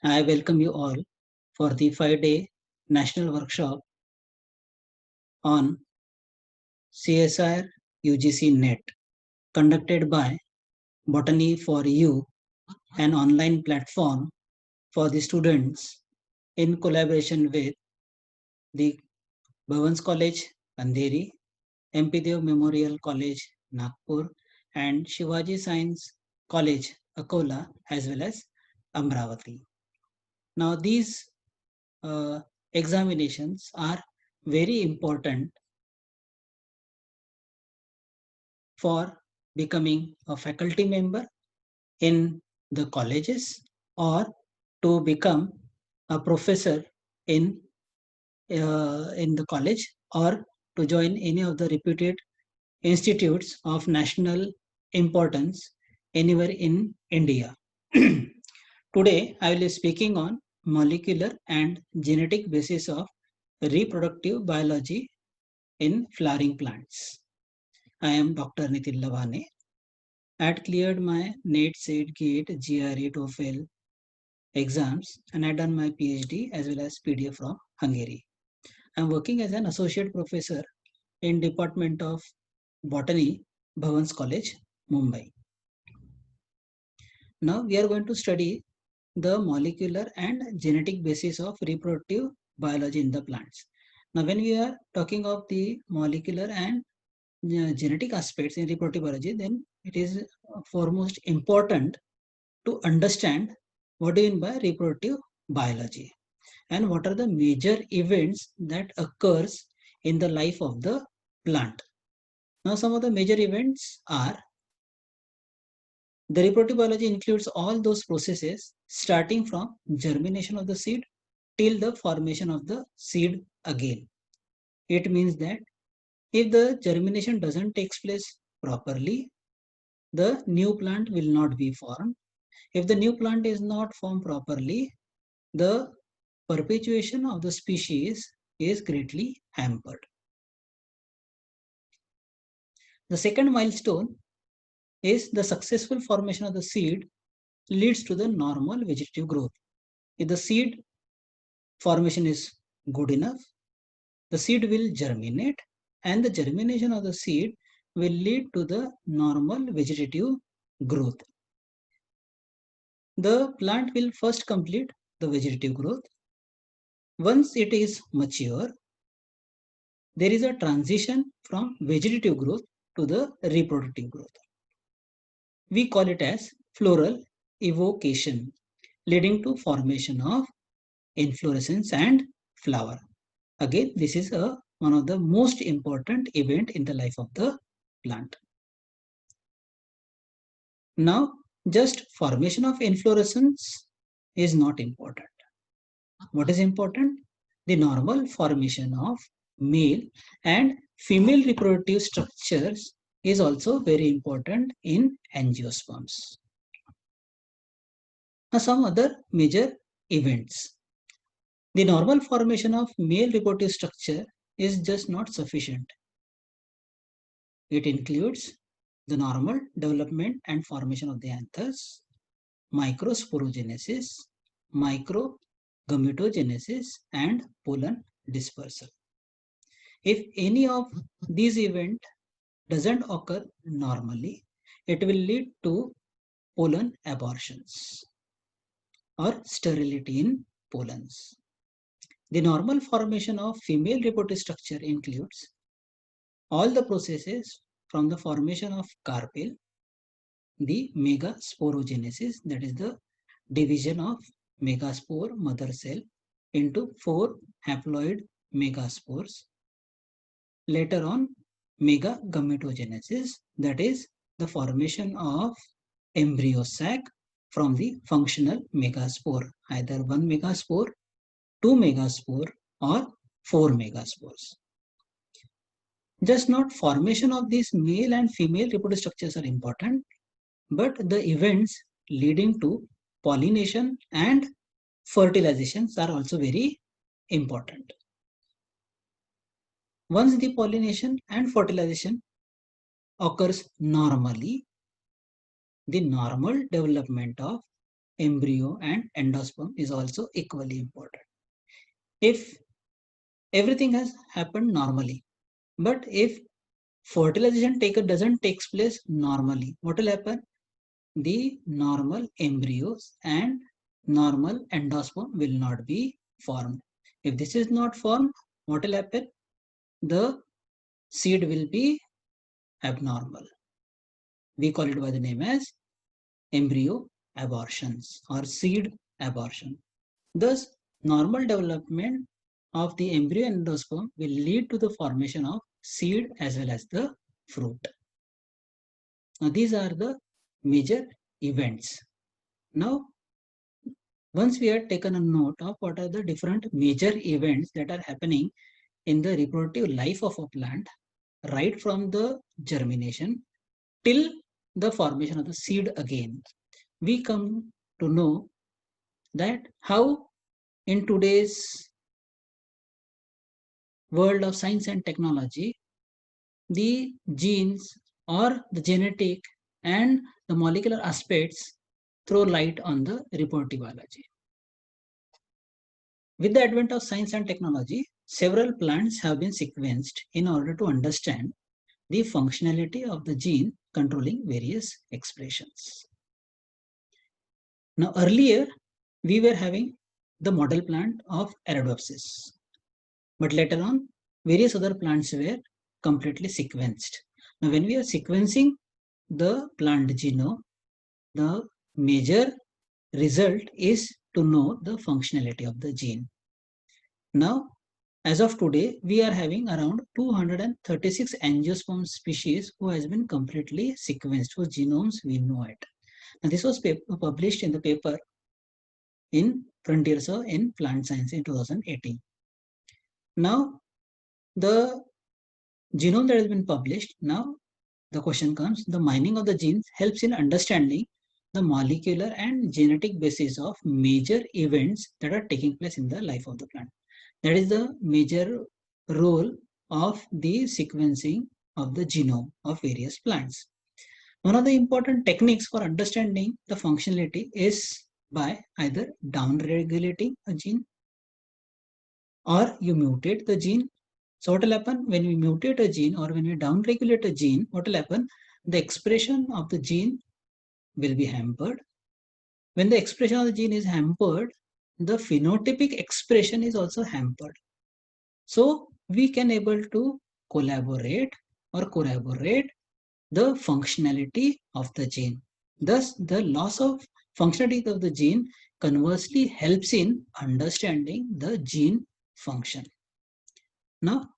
I welcome you all for the 5-day national workshop on CSIR UGC NET conducted by Botany for You, an online platform for the students in collaboration with the Bhavans College, Andheri, MP Dev Memorial College, Nagpur, and Shivaji Science College, Akola, as well as Amravati. Now, these uh, examinations are very important for becoming a faculty member in the colleges or to become a professor in in the college or to join any of the reputed institutes of national importance anywhere in India. Today, I will be speaking on molecular and genetic basis of reproductive biology in flowering plants. I am Dr. Nitin Lavane. I had cleared my NET, SET, GATE, GRE, TOEFL exams and I had done my PhD as well as PDF from Hungary. I am working as an associate professor in Department of Botany, Bhavans College, Mumbai. Now we are going to study the molecular and genetic basis of reproductive biology in the plants. Now when we are talking of the molecular and genetic aspects in reproductive biology, then it is foremost important to understand what do you mean by reproductive biology and what are the major events that occurs in the life of the plant. Now some of the major events are the reproductive biology includes all those processes starting from germination of the seed till the formation of the seed again. It means that if the germination doesn't take place properly, the new plant will not be formed. If the new plant is not formed properly, the perpetuation of the species is greatly hampered. The second milestone is the successful formation of the seed leads to the normal vegetative growth. If the seed formation is good enough, the seed will germinate and the germination of the seed will lead to the normal vegetative growth. The plant will first complete the vegetative growth. Once it is mature, there is a transition from vegetative growth to the reproductive growth. We call it as floral evocation, leading to formation of inflorescence and flower. Again, this is one of the most important event in the life of the plant. Now, just formation of inflorescence is not important. What is important? The normal formation of male and female reproductive structures is also very important in angiosperms. Now, some other major events. The normal formation of male reproductive structure is just not sufficient. It includes the normal development and formation of the anthers, microsporogenesis, microgametogenesis, and pollen dispersal. If any of these events doesn't occur normally, it will lead to pollen abortions or sterility in pollens. The normal formation of female reproductive structure includes all the processes from the formation of carpel, the megasporogenesis, that is the division of megaspore mother cell into 4 haploid megaspores. Later on, megagametogenesis, that is the formation of embryo sac from the functional megaspore, either 1 megaspore, 2 megaspore, or 4 megaspores. Just not formation of these male and female reproductive structures are important, but the events leading to pollination and fertilizations are also very important. Once the pollination and fertilization occurs normally, the normal development of embryo and endosperm is also equally important. If everything has happened normally, but if fertilization doesn't take place normally, what will happen? The normal embryos and normal endosperm will not be formed. If this is not formed, what will happen? The seed will be abnormal. We call it by the name as embryo abortions or seed abortion. Thus, normal development of the embryo and endosperm will lead to the formation of seed as well as the fruit. Now, these are the major events. Now, once we have taken a note of what are the different major events that are happening in the reproductive life of a plant, right from the germination till the formation of the seed again, we come to know that how in today's world of science and technology, the genes or the genetic and the molecular aspects throw light on the reproductive biology. With the advent of science and technology, several plants have been sequenced in order to understand the functionality of the gene controlling various expressions. Now, earlier, we were having the model plant of Arabidopsis, but later on, various other plants were completely sequenced. Now, when we are sequencing the plant genome, the major result is to know the functionality of the gene. Now, as of today, we are having around 236 angiosperm species who has been completely sequenced, whose genomes we know it. And this was published in the paper in Frontiers in Plant Science in 2018. Now, the genome that has been published, now the question comes, the mining of the genes helps in understanding the molecular and genetic basis of major events that are taking place in the life of the plant. That is the major role of the sequencing of the genome of various plants. One of the important techniques for understanding the functionality is by either down-regulating a gene or you mutate the gene. So what will happen when we mutate a gene or when we down-regulate a gene, what will happen? The expression of the gene will be hampered. When the expression of the gene is hampered, the phenotypic expression is also hampered. So we can able to collaborate or corroborate the functionality of the gene. Thus, the loss of functionality of the gene conversely helps in understanding the gene function. Now,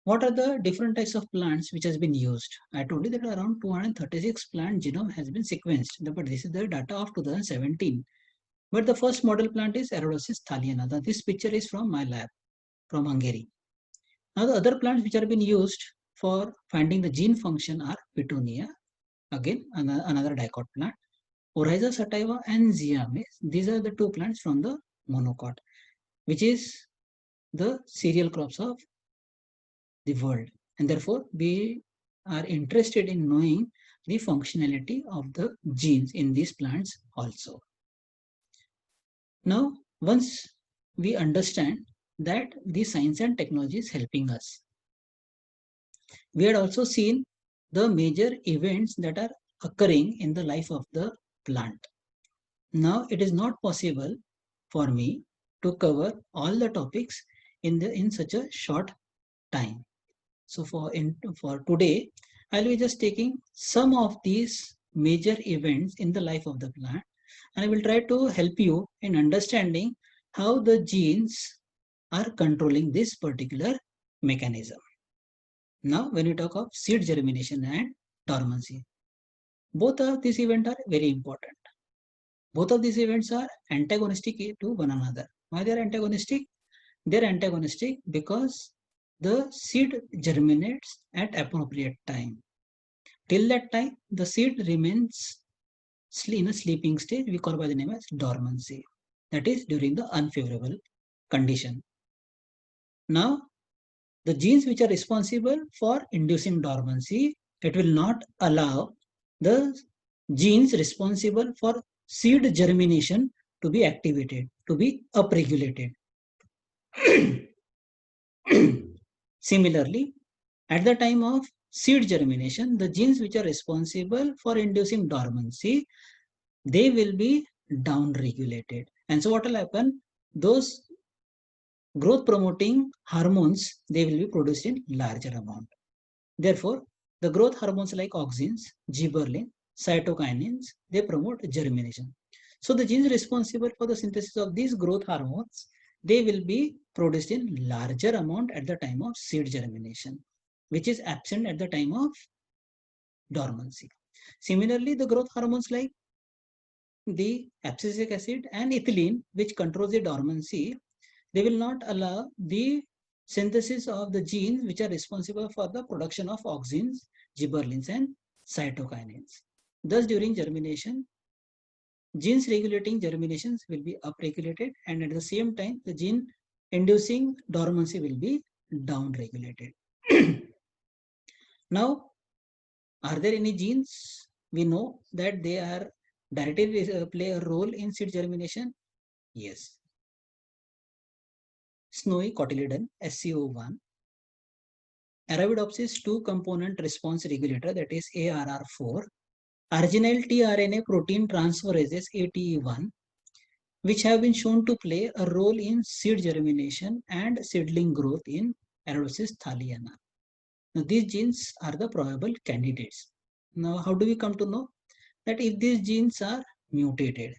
what are the different types of plants which has been used? I told you that around 236 plant genome has been sequenced, but this is the data of 2017. But the first model plant is Arabidopsis thaliana. This picture is from my lab, from Hungary. Now the other plants which have been used for finding the gene function are Petunia, again another dicot plant, Oryza sativa and Ziames. These are the two plants from the monocot, which is the cereal crops of the world. And therefore, we are interested in knowing the functionality of the genes in these plants also. Now, once we understand that the science and technology is helping us, we had also seen the major events that are occurring in the life of the plant. Now, it is not possible for me to cover all the topics in such a short time. So for today, I'll be just taking some of these major events in the life of the plant, and I will try to help you in understanding how the genes are controlling this particular mechanism. Now, when we talk of seed germination and dormancy, both of these events are very important. Both of these events are antagonistic to one another. Why they are antagonistic? They are antagonistic because the seed germinates at appropriate time. Till that time, the seed remains in a sleeping stage. We call by the name as dormancy. That is during the unfavorable condition. Now, the genes which are responsible for inducing dormancy, it will not allow the genes responsible for seed germination to be activated, to be upregulated. Similarly, at the time of seed germination, the genes which are responsible for inducing dormancy, they will be down-regulated. And so what will happen? Those growth promoting hormones, they will be produced in larger amount. Therefore, the growth hormones like auxins, gibberellin, cytokinins, they promote germination. So the genes responsible for the synthesis of these growth hormones, they will be produced in larger amount at the time of seed germination, which is absent at the time of dormancy. Similarly, the growth hormones like the abscisic acid and ethylene, which controls the dormancy, they will not allow the synthesis of the genes which are responsible for the production of auxins, gibberellins, and cytokinins. Thus, during germination, genes regulating germinations will be upregulated, and at the same time, the gene inducing dormancy will be downregulated. Now, are there any genes we know that they are directly play a role in seed germination? Yes. Snowy cotyledon, SCO1, Arabidopsis 2-component response regulator, that is ARR4, arginine tRNA protein transferases ATE1, which have been shown to play a role in seed germination and seedling growth in Arabidopsis thaliana. Now, these genes are the probable candidates. Now, how do we come to know that if these genes are mutated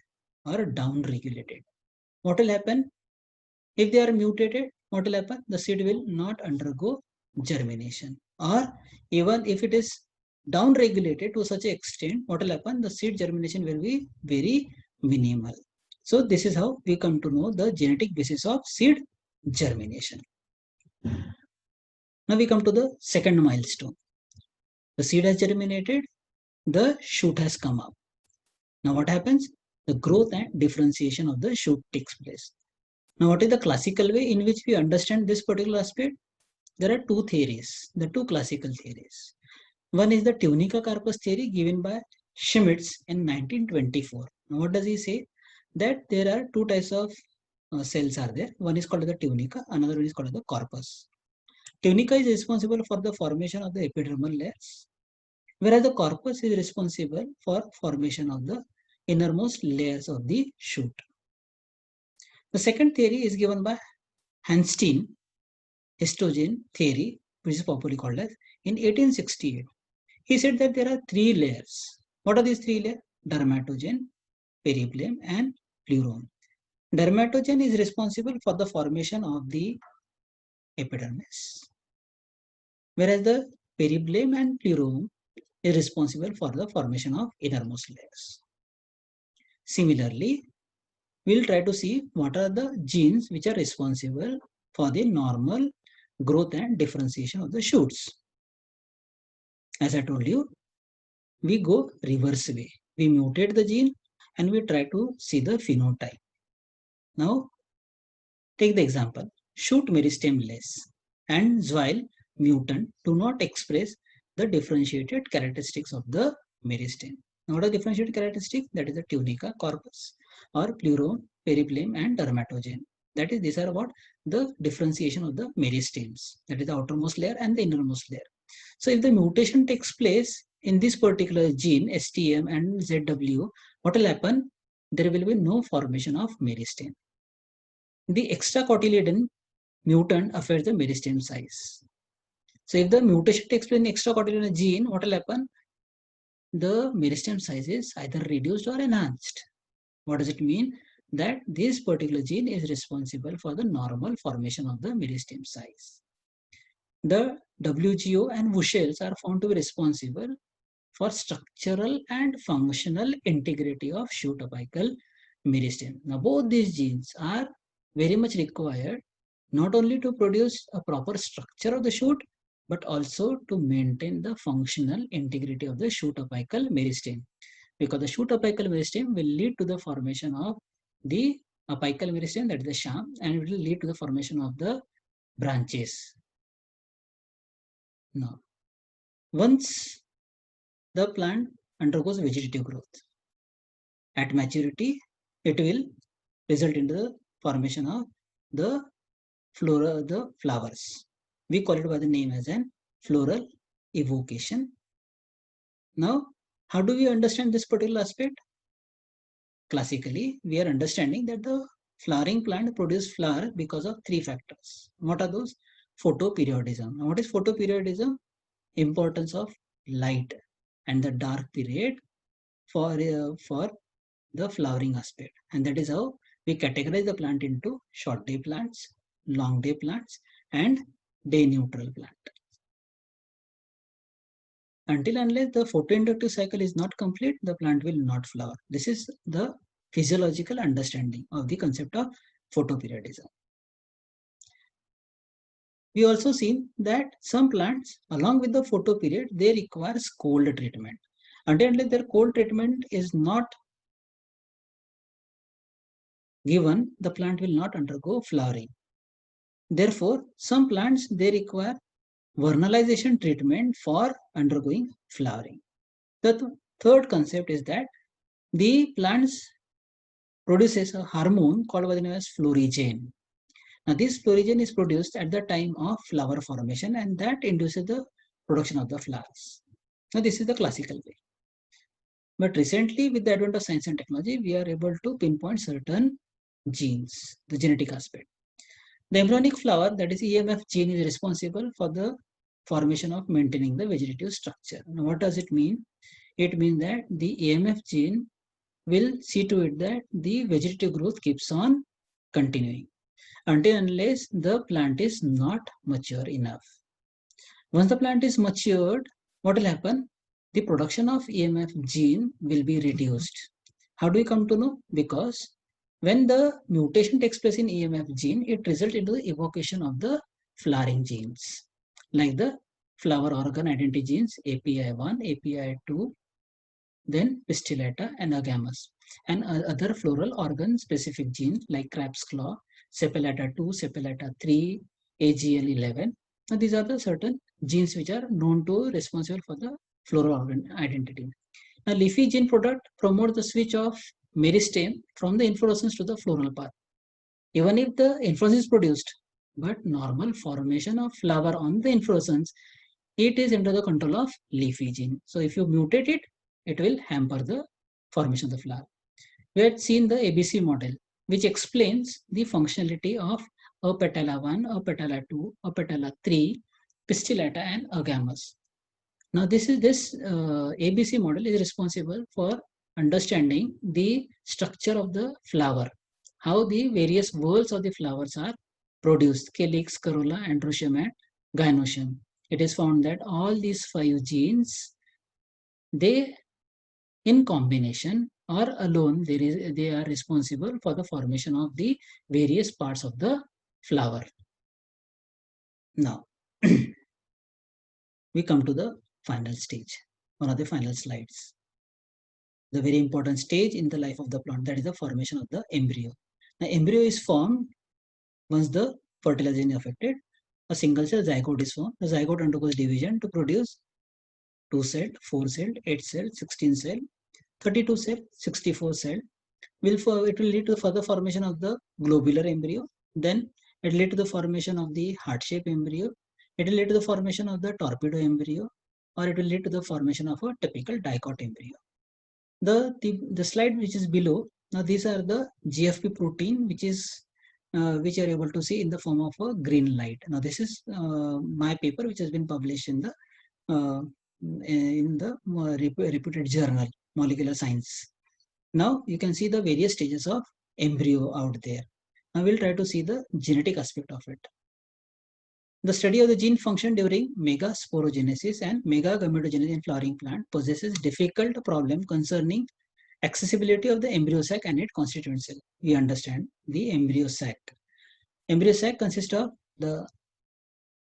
or down-regulated? What will happen? If they are mutated, what will happen? The seed will not undergo germination. Or even if it is down-regulated to such an extent, what will happen? The seed germination will be very minimal. So this is how we come to know the genetic basis of seed germination. Now we come to the second milestone. The seed has germinated, the shoot has come up. Now what happens? The growth and differentiation of the shoot takes place. Now what is the classical way in which we understand this particular aspect? There are two theories, the two classical theories. One is the tunica carpus theory given by Schmitz in 1924. Now what does he say? That there are two types of cells are there. One is called the tunica, another one is called the corpus. Tunica is responsible for the formation of the epidermal layers, whereas the corpus is responsible for formation of the innermost layers of the shoot. The second theory is given by Hanstein, histogen theory, which is popularly called as, in 1868. He said that there are three layers. What are these three layers? Dermatogen, periblem, and pleurome. Dermatogen is responsible for the formation of the epidermis, whereas the periblem and pleurome is responsible for the formation of innermost layers. Similarly, we'll try to see what are the genes which are responsible for the normal growth and differentiation of the shoots. As I told you, we go reverse way. We mutate the gene and we try to see the phenotype. Now, take the example. Shoot meristem less and Zweil mutant do not express the differentiated characteristics of the meristem. Now, what are differentiated characteristics? That is the tunica, corpus, or pleurome, periblem, and dermatogen. That is, these are what the differentiation of the meristems. That is the outermost layer and the innermost layer. So, if the mutation takes place in this particular gene, STM and ZW, what will happen? There will be no formation of meristem. The extracotyledon mutant affects the meristem size. So if the mutation takes place in extracotyledon gene, what will happen? The meristem size is either reduced or enhanced. What does it mean? That this particular gene is responsible for the normal formation of the meristem size. The WGO and Wuschels are found to be responsible for structural and functional integrity of shoot apical meristem. Now both these genes are very much required not only to produce a proper structure of the shoot, but also to maintain the functional integrity of the shoot apical meristem. Because the shoot apical meristem will lead to the formation of the apical meristem, that is the sham, and it will lead to the formation of the branches. Now, once the plant undergoes vegetative growth, At maturity, it will result in the formation of the flowers. We call it by the name as an floral evocation. Now, how do we understand this particular aspect? Classically, we are understanding that the flowering plant produces flower because of three factors. What are those? Photoperiodism. Now, what is photoperiodism? Importance of light and the dark period for the flowering aspect, and that is how we categorize the plant into short day plants, long day plants, and day neutral plant. Until unless the photoinductive cycle is not complete, the plant will not flower. This is the physiological understanding of the concept of photoperiodism. We also seen that some plants, along with the photoperiod, they require cold treatment. Until unless their cold treatment is not given, the plant will not undergo flowering. Therefore, some plants, they require vernalization treatment for undergoing flowering. The third concept is that the plants produces a hormone called by the name as florigen. Now, this florigen is produced at the time of flower formation, and that induces the production of the flowers. Now, this is the classical way. But recently, with the advent of science and technology, we are able to pinpoint certain genes, the genetic aspect. The embryonic flower, that is EMF gene, is responsible for the formation of maintaining the vegetative structure. Now, what does it mean? It means that the EMF gene will see to it that the vegetative growth keeps on continuing until unless the plant is not mature enough. Once the plant is matured, what will happen? The production of EMF gene will be reduced. How do we come to know? Because when the mutation takes place in EMF gene, it results into the evocation of the flowering genes, like the flower organ identity genes API1, API2, then pistillata and agamus, and other floral organ specific genes like crab's claw, sepalata 2, sepalata 3, AGL11. Now, these are the certain genes which are known to responsible for the floral organ identity. Now, leafy gene product promotes the switch of meristeme from the inflorescence to the floral path. Even if the inflorescence is produced, but normal formation of flower on the inflorescence, it is under the control of leafy gene. So, if you mutate it, it will hamper the formation of the flower. We had seen the ABC model, which explains the functionality of Apetala 1, Apetala 2, Apetala 3, pistillata, and agamus. Now, this ABC model is responsible for understanding the structure of the flower, how the various whorls of the flowers are produced, calyx, corolla, androecium, and gynoecium. It is found that all these 5 genes, they in combination or alone, they are responsible for the formation of the various parts of the flower. Now, we come to the final stage, one of the final slides. The very important stage in the life of the plant, that is the formation of the embryo. The embryo is formed once the fertilization is affected. A single cell zygote is formed. The zygote undergoes division to produce 2 cell, 4 cell, 8 cell, 16 cell, 32 cell, 64 cell. It will lead to the further formation of the globular embryo. Then it will lead to the formation of the heart-shaped embryo. It will lead to the formation of the torpedo embryo, or it will lead to the formation of a typical dicot embryo. The slide which is below, now these are the GFP protein which you are able to see in the form of a green light. Now this is my paper which has been published in the reputed journal Molecular Science. Now you can see the various stages of embryo out there. Now we'll try to see the genetic aspect of it. The study of the gene function during megasporogenesis and megagametogenesis in flowering plant possesses difficult problem concerning accessibility of the embryo sac and its constituent cell. We understand the embryo sac. Embryo sac consists of the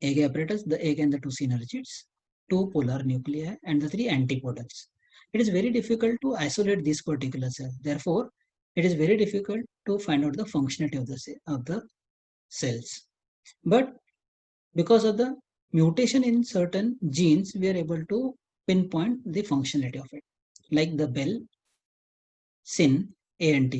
egg apparatus, the egg and the 2 synergids, 2 polar nuclei, and the 3 antipodals. It is very difficult to isolate these particular cells. Therefore, it is very difficult to find out the functionality of the cells. But because of the mutation in certain genes, we are able to pinpoint the functionality of it. Like the bell, SYN, ANT.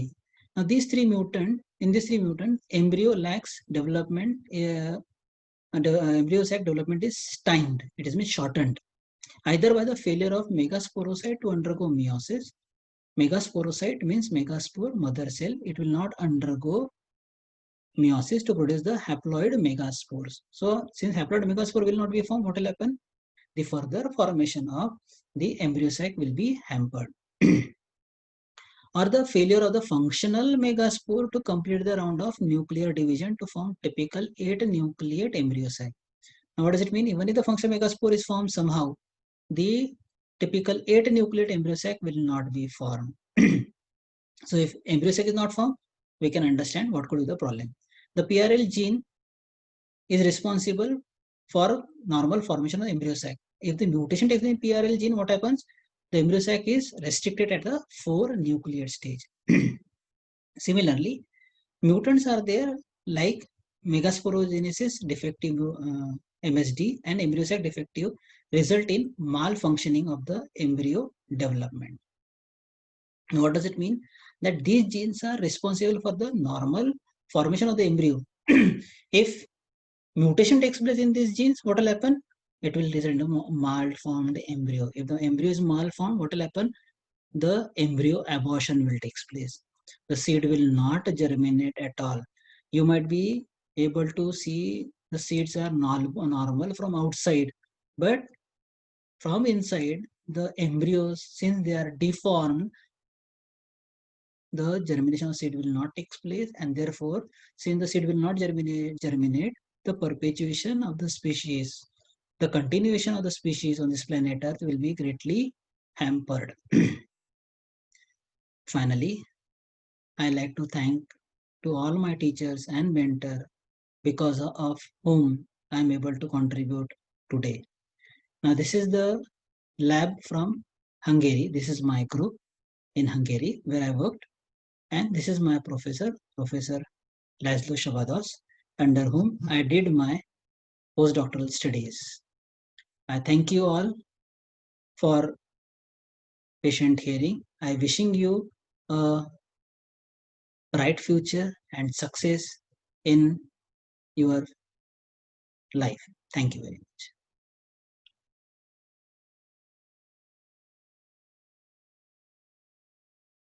Now these three mutant, in these three mutant, embryo lacks development, embryo sac development is stymied, it is means shortened, either by the failure of megasporocyte to undergo meiosis. Megasporocyte means megaspore, mother cell, it will not undergo meiosis to produce the haploid megaspores. So since haploid megaspore will not be formed, what will happen? The further formation of the embryo sac will be hampered. Or the failure of the functional megaspore to complete the round of nuclear division to form typical 8 nucleate embryo sac. Now what does it mean? Even if the functional megaspore is formed somehow, the typical 8 nucleate embryo sac will not be formed. So if embryo sac is not formed, we can understand what could be the problem. The PRL gene is responsible for normal formation of embryo sac. If the mutation takes in PRL gene, what happens? The embryo sac is restricted at the 4 nucleate stage. Similarly, mutants are there like megasporogenesis defective MSD and embryo sac defective result in malfunctioning of the embryo development. Now, what does it mean? That these genes are responsible for the normal formation of the embryo. If mutation takes place in these genes, what will happen? It will result in a malformed embryo. If the embryo is malformed, what will happen? The embryo abortion will take place. The seed will not germinate at all. You might be able to see the seeds are normal from outside, but from inside, the embryos, since they are deformed, the germination of seed will not take place, and therefore, since the seed will not germinate, the perpetuation of the species, the continuation of the species on this planet Earth will be greatly hampered. Finally, I like to thank to all my teachers and mentor because of whom I am able to contribute today. Now, this is the lab from Hungary. This is my group in Hungary where I worked. And this is my professor, Professor Laszlo Savados, under whom I did my postdoctoral studies. I thank you all for patient hearing. I wishing you a bright future and success in your life. Thank you very much.